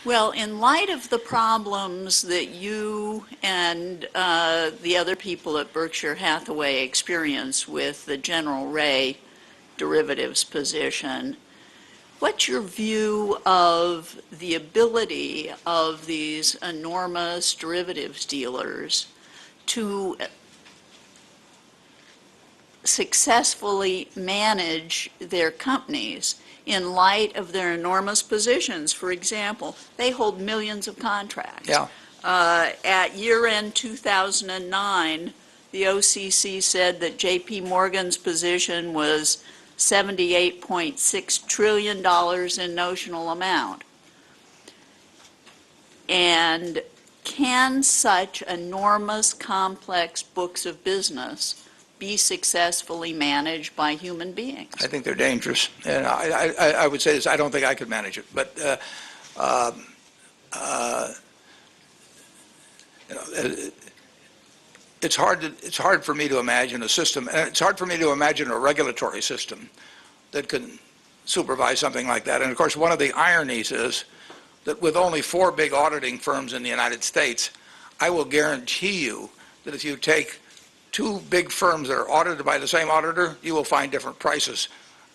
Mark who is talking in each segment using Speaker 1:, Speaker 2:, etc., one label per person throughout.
Speaker 1: Well, in light of the problems that you and the other people at Berkshire Hathaway experience with the General Ray derivatives position, what's your view of the ability of these enormous derivatives dealers to successfully manage their companies in light of their enormous positions? For example, they hold millions of contracts.
Speaker 2: Yeah.
Speaker 1: At year-end 2009, the OCC said that J.P. Morgan's position was $78.6 trillion in notional amount. And can such enormous, complex books of business be successfully managed by human beings?
Speaker 2: I think they're dangerous, and I would say this: I don't think I could manage it. But you know, it's hard for me to imagine a system, and it's hard for me to imagine a regulatory system that can supervise something like that. And of course, one of the ironies is that with only 4 big auditing firms in the United States, I will guarantee you that if you take 2 big firms that are audited by the same auditor, you will find different prices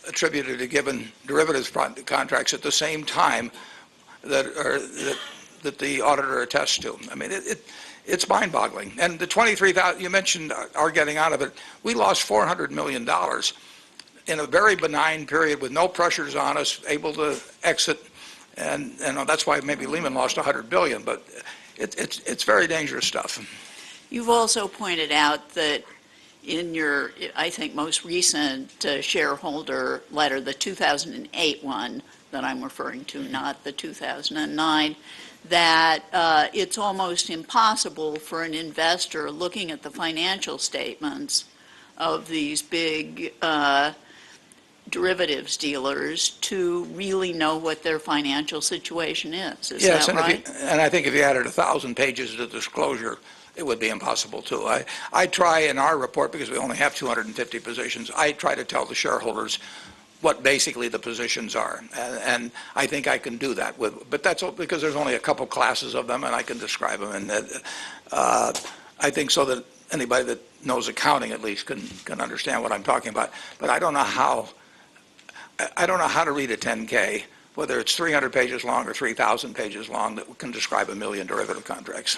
Speaker 2: attributed to given derivatives contracts at the same time that the auditor attests to. I mean, it's mind-boggling. And the 23,000 you mentioned are getting out of it. We lost $400 million in a very benign period with no pressures on us, able to exit, and that's why maybe Lehman lost $100 billion. But it's very dangerous stuff.
Speaker 1: You've also pointed out that in your, I think, most recent shareholder letter, the 2008 one that I'm referring to, not the 2009, that it's almost impossible for an investor looking at the financial statements of these big derivatives dealers to really know what their financial situation is. Is
Speaker 2: yes,
Speaker 1: that right?
Speaker 2: And I think if you added 1,000 pages to disclosure, it would be impossible too. I try in our report, because we only have 250 positions, I try to tell the shareholders what basically the positions are, and I think I can do that but that's because there's only a couple classes of them, and I can describe them, and I think so that anybody that knows accounting at least can understand what I'm talking about. But I don't know how to read a 10K, whether it's 300 pages long or 3,000 pages long, that can describe 1 million derivative contracts.